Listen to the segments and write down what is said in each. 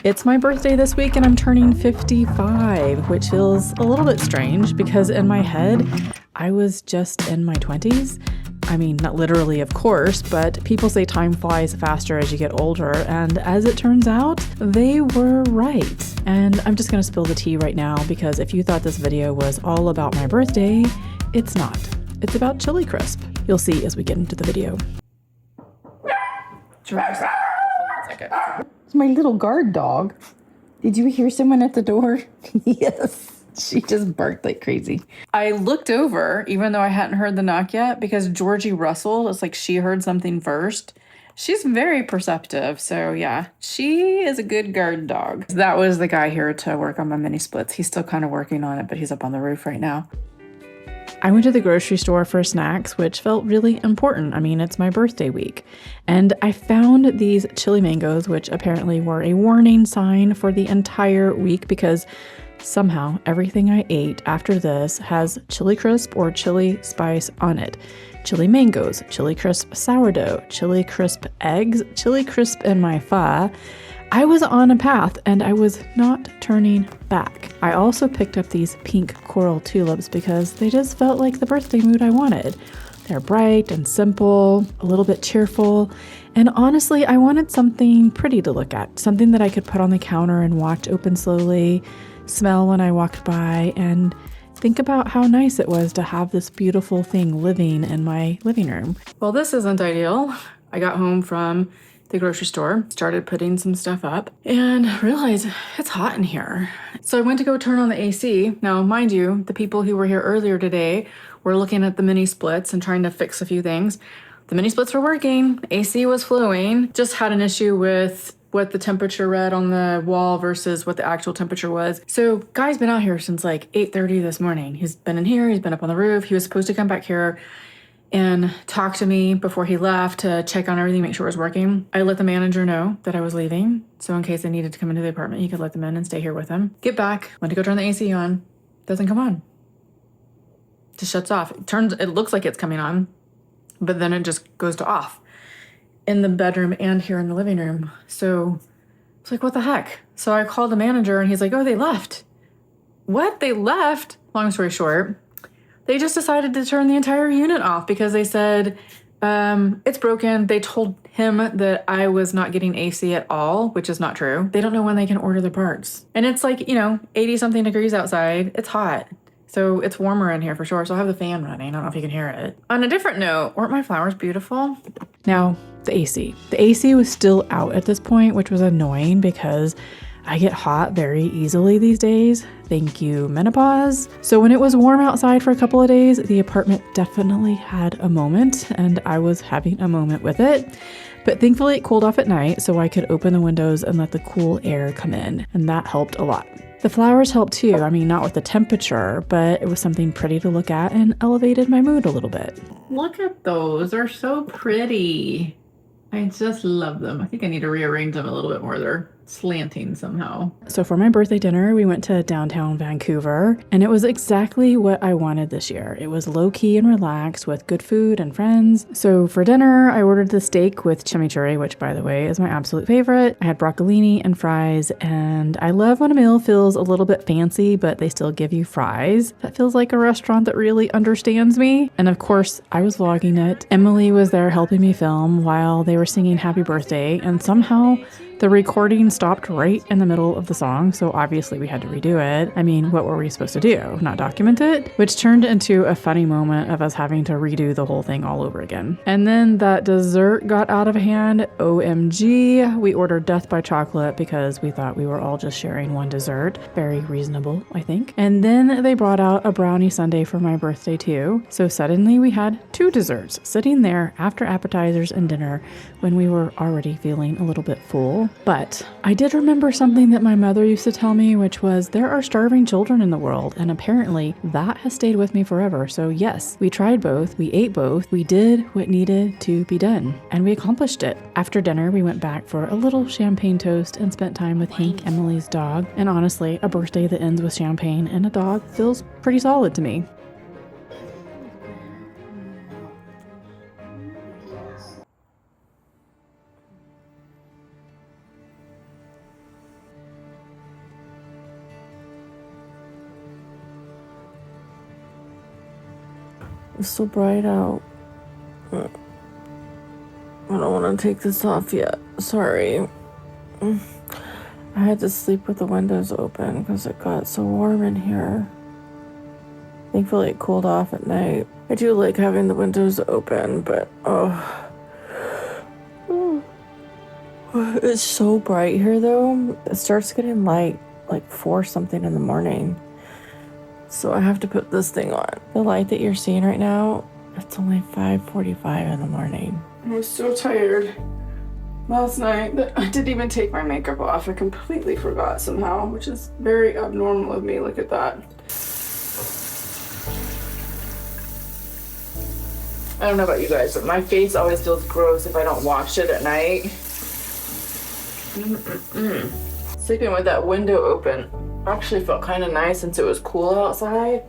It's my birthday this week and I'm turning 55, which feels a little bit strange because in my head, I was just in my 20s. I mean, not literally, of course, but people say time flies faster as you get older, and as it turns out, they were right. And I'm just gonna spill the tea right now because if you thought this video was all about my birthday, it's not. It's about Chili Crisp. You'll see as we get into the video. Hold on a second. It's my little guard dog. Did you hear someone at the door? Yes. She just barked like crazy. I looked over, even though I hadn't heard the knock yet, because Georgie rustled. It's like she heard something first. She's very perceptive. So yeah, she is a good guard dog. That was the guy here to work on my mini splits. He's still kind of working on it, but he's up on the roof right now. I went to the grocery store for snacks, which felt really important. I mean, it's my birthday week. And I found these chili mangoes, which apparently were a warning sign for the entire week because somehow everything I ate after this has chili crisp or chili spice on it. Chili mangoes, chili crisp sourdough, chili crisp eggs, chili crisp in my pho. I was on a path and I was not turning back. I also picked up these pink coral tulips because they just felt like the birthday mood I wanted. They're bright and simple, a little bit cheerful, and honestly, I wanted something pretty to look at, something that I could put on the counter and watch open slowly, smell when I walked by, and think about how nice it was to have this beautiful thing living in my living room. Well, this isn't ideal. I got home from the grocery store, started putting some stuff up, and realized it's hot in here. So I went to go turn on the AC. Now, mind you, the people who were here earlier today were looking at the mini splits and trying to fix a few things. The mini splits were working, AC was flowing, just had an issue with what the temperature read on the wall versus what the actual temperature was. So guy's been out here since like 8:30 this morning. He's been in here, he's been up on the roof. He was supposed to come back here and talk to me before he left to check on everything, make sure it was working. I let the manager know that I was leaving, so in case they needed to come into the apartment, he could let them in and stay here with him. Get back, went to go turn the AC on, doesn't come on. Just shuts off. It looks like it's coming on, but then it just goes to off in the bedroom and here in the living room. So it's like, what the heck? So I called the manager and he's like, oh, they left. What? They left? Long story short, they just decided to turn the entire unit off because they said, it's broken. They told him that I was not getting AC at all, which is not true. They don't know when they can order the parts. And it's like, 80 something degrees outside. It's hot. So it's warmer in here for sure. So I'll have the fan running. I don't know if you can hear it. On a different note, weren't my flowers beautiful? Now, the AC. The AC was still out at this point, which was annoying because I get hot very easily these days. Thank you, menopause. So when it was warm outside for a couple of days, the apartment definitely had a moment, and I was having a moment with it. But thankfully it cooled off at night so I could open the windows and let the cool air come in, and that helped a lot. The flowers helped too. I mean, not with the temperature, but it was something pretty to look at and elevated my mood a little bit. Look at those. They're so pretty. I just love them. I think I need to rearrange them a little bit more. They're slanting somehow. So for my birthday dinner, we went to downtown Vancouver, and it was exactly what I wanted this year. It was low-key and relaxed with good food and friends. So for dinner, I ordered the steak with chimichurri, which by the way is my absolute favorite. I had broccolini and fries, and I love when a meal feels a little bit fancy, but they still give you fries. That feels like a restaurant that really understands me. And of course, I was vlogging it. Emily was there helping me film while they were singing happy birthday, and somehow the recording stopped right in the middle of the song, so obviously we had to redo it. I mean, what were we supposed to do? Not document it? Which turned into a funny moment of us having to redo the whole thing all over again. And then that dessert got out of hand. OMG. We ordered Death by Chocolate because we thought we were all just sharing one dessert. Very reasonable, I think. And then they brought out a brownie sundae for my birthday too. So suddenly we had two desserts sitting there after appetizers and dinner when we were already feeling a little bit full. But I did remember something that my mother used to tell me, which was there are starving children in the world, and apparently that has stayed with me forever. So yes, we tried both, we ate both, we did what needed to be done, and we accomplished it. After dinner, we went back for a little champagne toast and spent time with Hank, Emily's dog, and honestly, a birthday that ends with champagne and a dog feels pretty solid to me. It's so bright out. I don't want to take this off yet. Sorry. I had to sleep with the windows open because it got so warm in here. Thankfully it cooled off at night. I do like having the windows open, but it's so bright here though. It starts getting light like 4 something in the morning. So I have to put this thing on. The light that you're seeing right now, it's only 5:45 in the morning. I was so tired last night that I didn't even take my makeup off. I completely forgot somehow, which is very abnormal of me. Look at that. I don't know about you guys, but my face always feels gross if I don't wash it at night. Sleeping with that window open actually felt kind of nice since it was cool outside.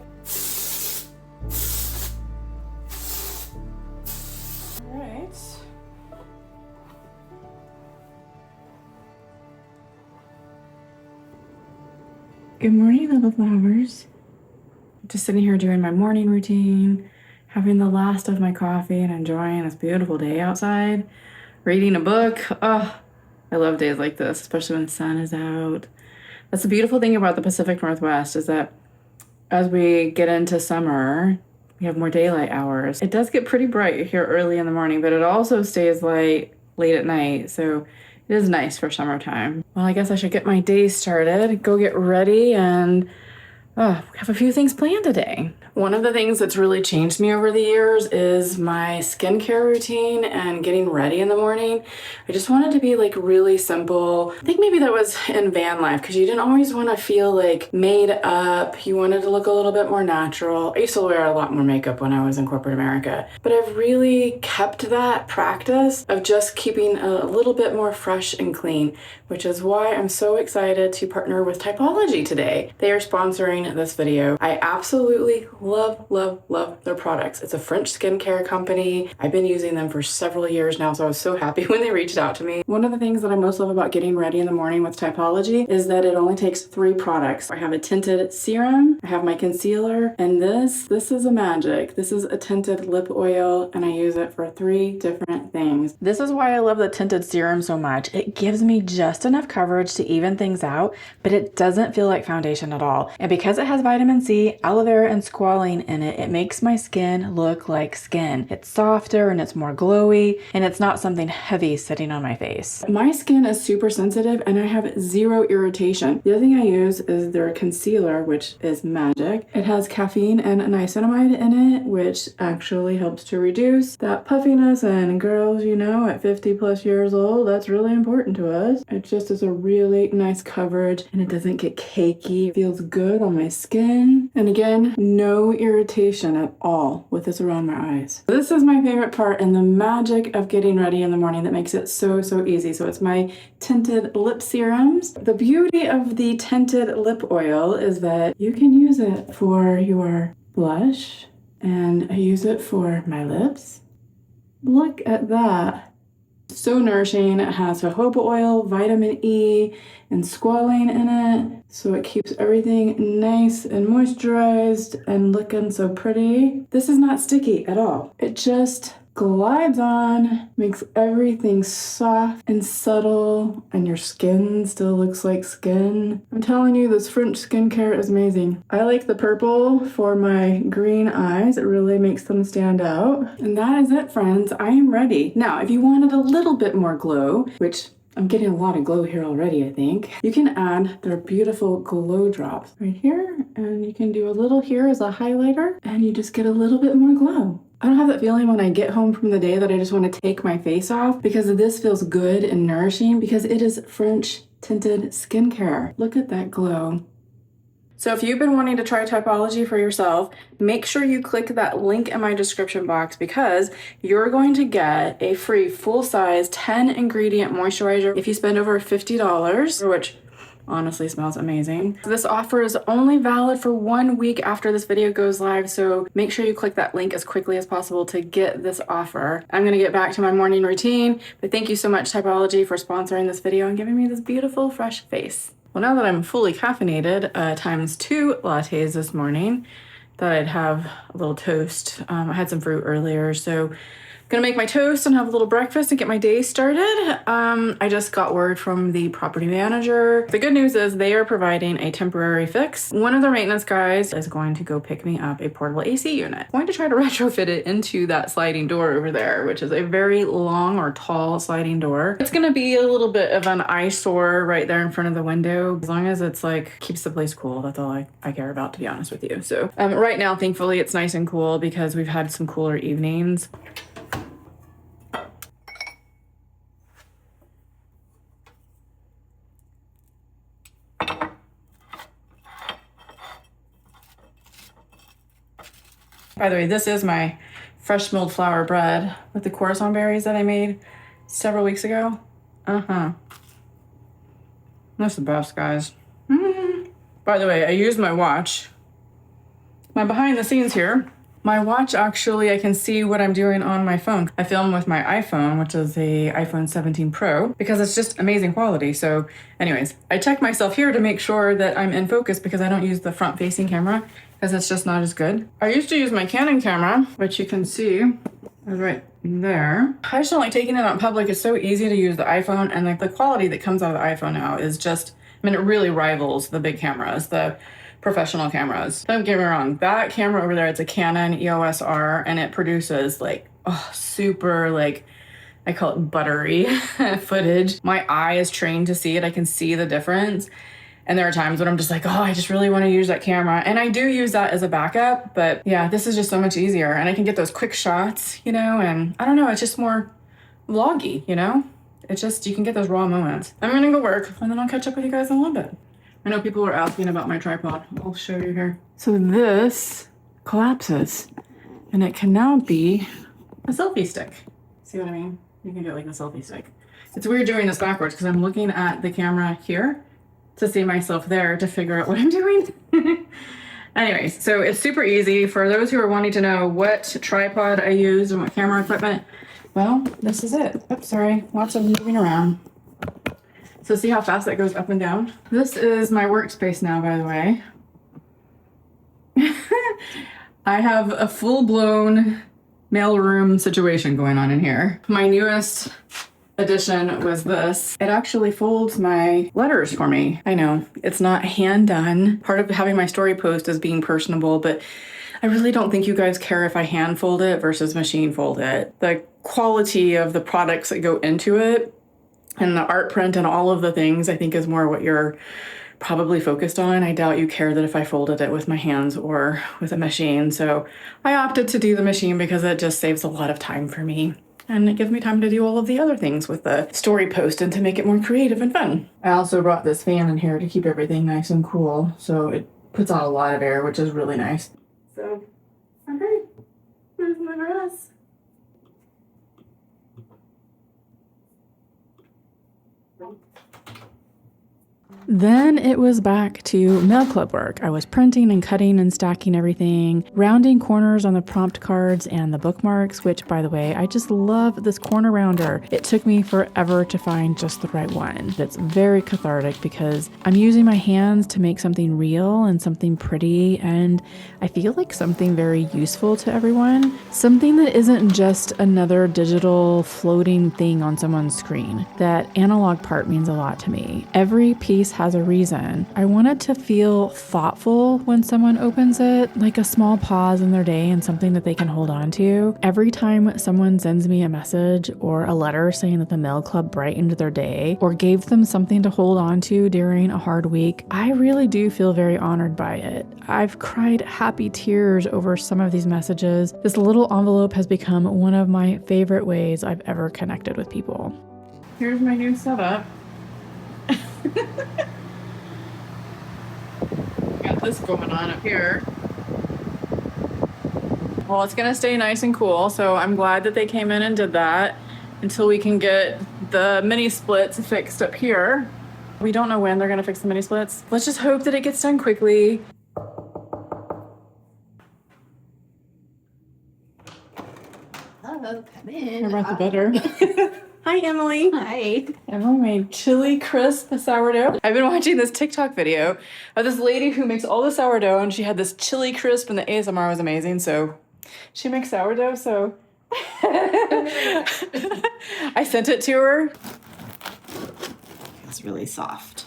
All right. Good morning, little flowers. Just sitting here doing my morning routine, having the last of my coffee and enjoying this beautiful day outside, reading a book. Oh, I love days like this, especially when the sun is out. That's the beautiful thing about the Pacific Northwest is that as we get into summer, we have more daylight hours. It does get pretty bright here early in the morning, but it also stays light late at night. So it is nice for summertime. Well, I guess I should get my day started, go get ready, and we have a few things planned today. One of the things that's really changed me over the years is my skincare routine and getting ready in the morning. I just wanted to be like really simple. I think maybe that was in van life because you didn't always want to feel like made up. You wanted to look a little bit more natural. I used to wear a lot more makeup when I was in corporate America, but I've really kept that practice of just keeping a little bit more fresh and clean, which is why I'm so excited to partner with Typology today. They are sponsoring this video. I absolutely love their products. It's a French skincare company. I've been using them for several years now, so I was so happy when they reached out to me. One of the things that I most love about getting ready in the morning with Typology is that it only takes 3 products. I have a tinted serum, I have my concealer, and this is a magic. This is a tinted lip oil, and I use it for 3 different things. This is why I love the tinted serum so much. It gives me just enough coverage to even things out, but it doesn't feel like foundation at all. And because it has vitamin C, aloe vera, and squalene in it, it makes my skin look like skin. It's softer and it's more glowy, and it's not something heavy sitting on my face. My skin is super sensitive and I have 0 irritation. The other thing I use is their concealer, which is magic. It has caffeine and niacinamide in it, which actually helps to reduce that puffiness, and girls, you know, at 50 plus years old, that's really important to us. It just is a really nice coverage and it doesn't get cakey. It feels good on my skin. And again, no irritation at all with this around my eyes. This is my favorite part and the magic of getting ready in the morning that makes it so easy. So it's my tinted lip serums. The beauty of the tinted lip oil is that you can use it for your blush, and I use it for my lips. Look at that. So nourishing. It has jojoba oil, vitamin E, and squalane in it. So it keeps everything nice and moisturized and looking so pretty. This is not sticky at all. It just glides on, makes everything soft and subtle, and your skin still looks like skin. I'm telling you, this French skincare is amazing. I like the purple for my green eyes. It really makes them stand out. And that is it, friends. I am ready. Now, if you wanted a little bit more glow, which I'm getting a lot of glow here already, I think, you can add their beautiful glow drops right here, and you can do a little here as a highlighter, and you just get a little bit more glow. I don't have that feeling when I get home from the day that I just want to take my face off, because this feels good and nourishing because it is French tinted skincare. Look at that glow. So if you've been wanting to try Typology for yourself, make sure you click that link in my description box because you're going to get a free full-size 10-ingredient moisturizer if you spend over $50, which honestly smells amazing. This offer is only valid for 1 week after this video goes live, so make sure you click that link as quickly as possible to get this offer. I'm gonna get back to my morning routine, but thank you so much, Typology, for sponsoring this video and giving me this beautiful, fresh face. Well, now that I'm fully caffeinated, times 2 lattes this morning, thought I'd have a little toast. I had some fruit earlier, so gonna make my toast and have a little breakfast and get my day started. I just got word from the property manager. The good news is they are providing a temporary fix. One of their maintenance guys is going to go pick me up a portable AC unit. I'm going to try to retrofit it into that sliding door over there, which is a very long or tall sliding door. It's gonna be a little bit of an eyesore right there in front of the window. As long as it's like keeps the place cool, that's all I care about, to be honest with you. So right now, thankfully, it's nice and cool because we've had some cooler evenings. By the way, this is my fresh milled flour bread with the croissant berries that I made several weeks ago. That's the best, guys. By the way, I used my watch. My behind the scenes here. My watch, actually, I can see what I'm doing on my phone. I film with my iPhone, which is the iPhone 17 Pro, because it's just amazing quality. So anyways, I check myself here to make sure that I'm in focus because I don't use the front facing camera because it's just not as good. I used to use my Canon camera, which you can see is right there. I just don't like taking it out in public. It's so easy to use the iPhone, and like the quality that comes out of the iPhone now is just, I mean, it really rivals the big cameras, the professional cameras. Don't get me wrong, that camera over there, it's a Canon EOS R, and it produces like super, like, I call it buttery footage. My eye is trained to see it. I can see the difference. And there are times when I'm just like, oh, I just really want to use that camera. And I do use that as a backup, but yeah, this is just so much easier. And I can get those quick shots, you know, and I don't know, it's just more vloggy, you know? It's just, you can get those raw moments. I'm gonna go work and then I'll catch up with you guys in a little bit. I know people are asking about my tripod. I'll show you here. So this collapses and it can now be a selfie stick. See what I mean? You can get like a selfie stick. It's weird doing this backwards because I'm looking at the camera here to see myself there to figure out what I'm doing. Anyways, so it's super easy. For those who are wanting to know what tripod I use and what camera equipment, well, this is it. Oops, sorry, lots of moving around. So see how fast that goes up and down? This is my workspace now, by the way. I have a full-blown mailroom situation going on in here. My newest addition was this. It actually folds my letters for me. I know, it's not hand done. Part of having my story post is being personable, but I really don't think you guys care if I hand fold it versus machine fold it. The quality of the products that go into it and the art print and all of the things, I think, is more what you're probably focused on. I doubt you care that if I folded it with my hands or with a machine. So I opted to do the machine because it just saves a lot of time for me. And it gives me time to do all of the other things with the story post and to make it more creative and fun. I also brought this fan in here to keep everything nice and cool. So it puts out a lot of air, which is really nice. So, okay, here's my dress. Then it was back to mail club work. I was printing and cutting and stacking everything, rounding corners on the prompt cards and the bookmarks, which, by the way, I just love this corner rounder. It took me forever to find just the right one. That's very cathartic because I'm using my hands to make something real and something pretty, and I feel like something very useful to everyone. Something that isn't just another digital floating thing on someone's screen. That analog part means a lot to me. Every piece has a reason. I want it to feel thoughtful when someone opens it, like a small pause in their day and something that they can hold on to. Every time someone sends me a message or a letter saying that the mail club brightened their day or gave them something to hold on to during a hard week, I really do feel very honored by it. I've cried happy tears over some of these messages. This little envelope has become one of my favorite ways I've ever connected with people. Here's my new setup. Got this going on up here. Well, it's gonna stay nice and cool, so I'm glad that they came in and did that until we can get the mini splits fixed up here. We don't know when they're gonna fix the mini splits. Let's just hope that it gets done quickly. Hello, come in. I brought the butter. Hi, Emily. Hi. Emily made chili crisp sourdough. I've been watching this TikTok video of this lady who makes all the sourdough, and she had this chili crisp, and the ASMR was amazing. So she makes sourdough, so I sent it to her. It's really soft.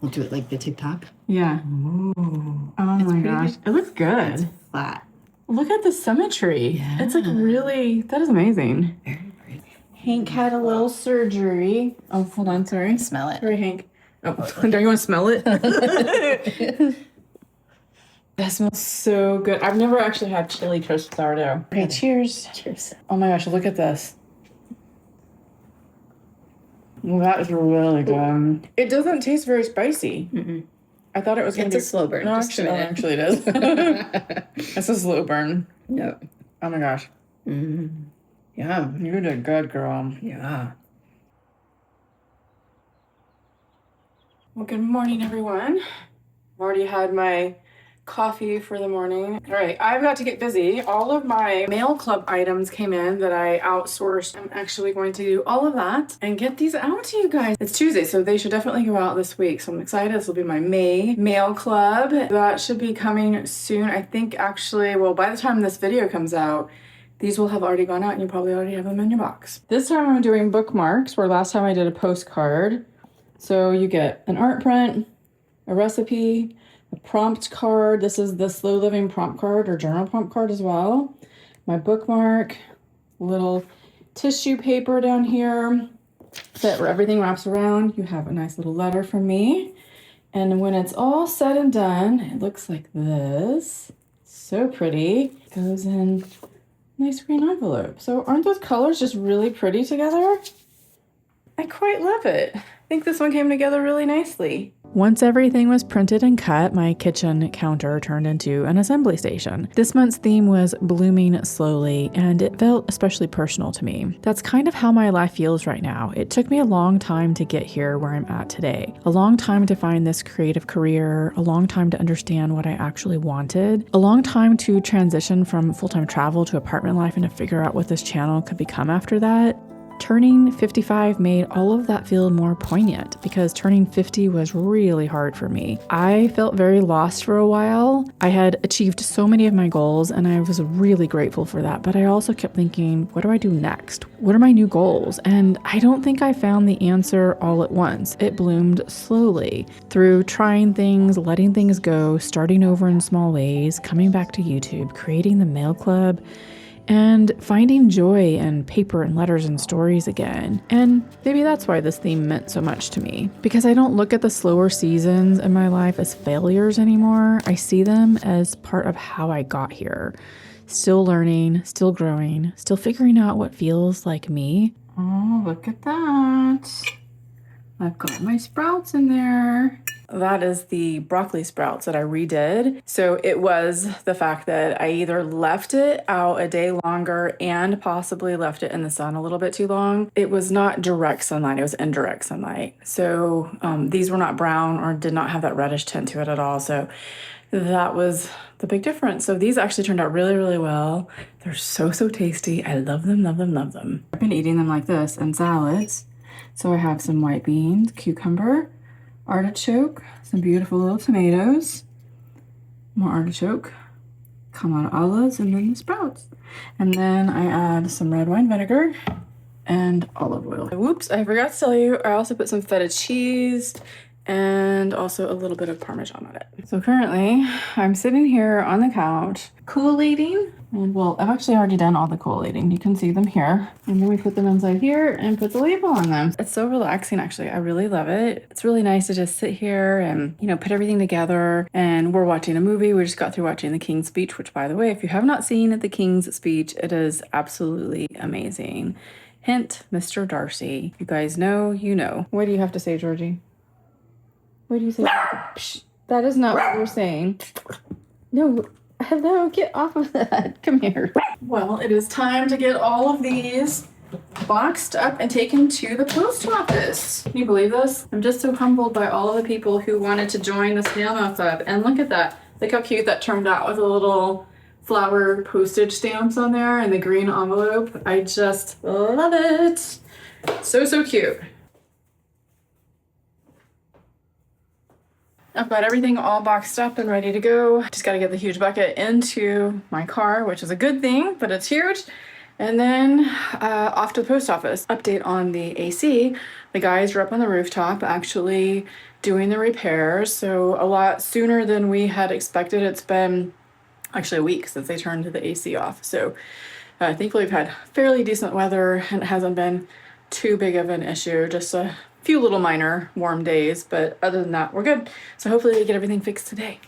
We'll do it like the TikTok. Yeah. Ooh. Oh my gosh. It looks good. It's flat. Look at the symmetry. Yeah. It's like really, that is amazing. Very pretty. Hank had a little surgery. Oh, hold on, sorry. Smell it. Sorry, Hank. Oh, don't you want to smell it? That smells so good. I've never actually had chili crisp sourdough. Okay, cheers. Cheers. Oh my gosh, look at this. Well, that is really good. It doesn't taste very spicy. Mm-mm. I thought it was going to It's a slow burn. No, just a actually, minute. it is. It's a slow burn. No. Oh my gosh. Mm. Yeah. You did good, girl. Yeah. Well, good morning, everyone. I've already had my coffee for the morning. All right, I've got to get busy. All of my mail club items came in that I outsourced. I'm actually going to do all of that and get these out to you guys. It's Tuesday, so they should definitely go out this week. So I'm excited. This will be my May mail club. That should be coming soon. I think actually, well, by the time this video comes out, these will have already gone out and you probably already have them in your box. This time I'm doing bookmarks, where last time I did a postcard. So you get an art print, a recipe, a prompt card. This is the Slow Living prompt card or journal prompt card as well. My bookmark, little tissue paper down here that everything wraps around. You have a nice little letter from me. And when it's all said and done, it looks like this. So pretty. Goes in a nice green envelope. So aren't those colors just really pretty together? I quite love it. I think this one came together really nicely. Once everything was printed and cut, my kitchen counter turned into an assembly station. This month's theme was blooming slowly, and it felt especially personal to me. That's kind of how my life feels right now. It took me a long time to get here where I'm at today. A long time to find this creative career, a long time to understand what I actually wanted, a long time to transition from full-time travel to apartment life and to figure out what this channel could become after that. Turning 55 made all of that feel more poignant because turning 50 was really hard for me. I felt very lost for a while. I had achieved so many of my goals and I was really grateful for that, but I also kept thinking, what do I do next? What are my new goals? And I don't think I found the answer all at once. It bloomed slowly through trying things, letting things go, starting over in small ways, coming back to YouTube, creating the mail club, and finding joy in paper and letters and stories again. And maybe that's why this theme meant so much to me, because I don't look at the slower seasons in my life as failures anymore. I see them as part of how I got here. Still learning, still growing, still figuring out what feels like me. Oh, look at that. I've got my sprouts in there. That is the broccoli sprouts that I redid. So it was the fact that I either left it out a day longer and possibly left it in the sun a little bit too long. It was not direct sunlight, it was indirect sunlight. So these were not brown or did not have that reddish tint to it at all. So that was the big difference. So these actually turned out really, really well. They're so, so tasty. I love them, love them, love them. I've been eating them like this in salads. So I have some white beans, cucumber, artichoke, some beautiful little tomatoes, more artichoke, Kamado olives, and then the sprouts. And then I add some red wine vinegar and olive oil. Whoops, I forgot to tell you, I also put some feta cheese and also a little bit of Parmesan on it. So currently, I'm sitting here on the couch, collating. And well, I've actually already done all the collating. You can see them here. And then we put them inside here and put the label on them. It's so relaxing, actually. I really love it. It's really nice to just sit here and, you know, put everything together. And we're watching a movie. We just got through watching The King's Speech, which, by the way, if you have not seen The King's Speech, it is absolutely amazing. Hint, Mr. Darcy. You guys know, you know. What do you have to say, Georgie? What do you say? Psh, that is not what you're saying. No. Hello, get off of that. Come here. Well, it is time to get all of these boxed up and taken to the post office. Can you believe this? I'm just so humbled by all of the people who wanted to join the snail mail club. And look at that. Look how cute that turned out with a little flower postage stamps on there and the green envelope. I just love it. So, so cute. I've got everything all boxed up and ready to go. Just got to get the huge bucket into my car, which is a good thing, but it's huge. And then off to the post office. Update on the AC. The guys are up on the rooftop actually doing the repairs. So a lot sooner than we had expected. It's been actually a week since they turned the AC off. So thankfully we've had fairly decent weather and it hasn't been too big of an issue. Just a few little minor warm days, but other than that, we're good. So hopefully they get everything fixed today.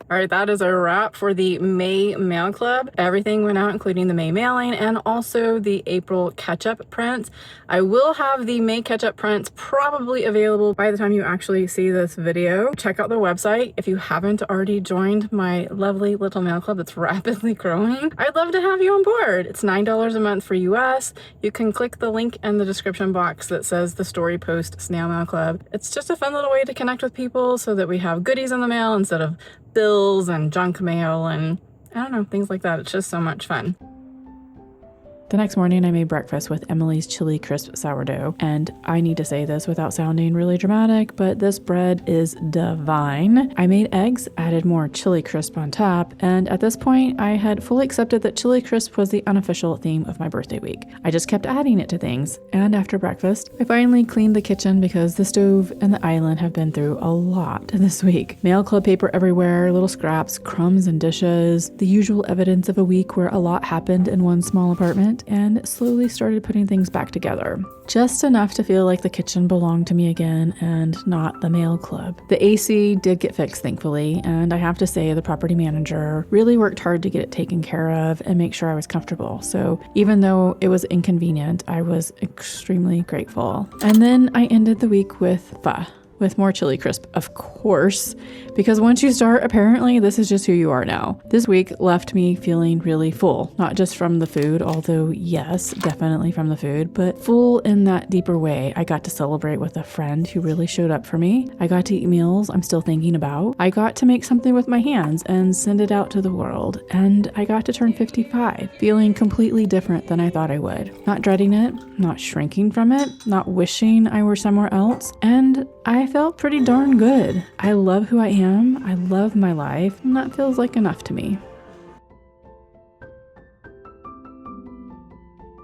All right, that is a wrap for the May Mail Club. Everything went out, including the May mailing and also the April catch-up prints. I will have the May catch-up prints probably available by the time you actually see this video. Check out the website if you haven't already joined my lovely little mail club that's rapidly growing. I'd love to have you on board. It's $9 a month for US. You can click the link in the description box that says the Story Post Snail Mail Club. It's just a fun little way to connect with people so that we have goodies in the mail instead of bills and junk mail and I don't know, things like that. It's just so much fun. The next morning I made breakfast with Emily's chili crisp sourdough, and I need to say this without sounding really dramatic, but this bread is divine. I made eggs, added more chili crisp on top, and at this point I had fully accepted that chili crisp was the unofficial theme of my birthday week. I just kept adding it to things, and after breakfast I finally cleaned the kitchen because the stove and the island have been through a lot this week. Mail club paper everywhere, little scraps, crumbs and dishes, the usual evidence of a week where a lot happened in one small apartment, and slowly started putting things back together. Just enough to feel like the kitchen belonged to me again and not the mail club. The AC did get fixed, thankfully, and I have to say the property manager really worked hard to get it taken care of and make sure I was comfortable. So even though it was inconvenient, I was extremely grateful. And then I ended the week with pho. With more chili crisp, of course, because once you start, apparently this is just who you are now. This week left me feeling really full, not just from the food, although yes, definitely from the food, but full in that deeper way. I got to celebrate with a friend who really showed up for me. I got to eat meals I'm still thinking about. I got to make something with my hands and send it out to the world. And I got to turn 55, feeling completely different than I thought I would. Not dreading it, not shrinking from it, not wishing I were somewhere else, and I felt pretty darn good. I love who I am. I love my life, and that feels like enough to me.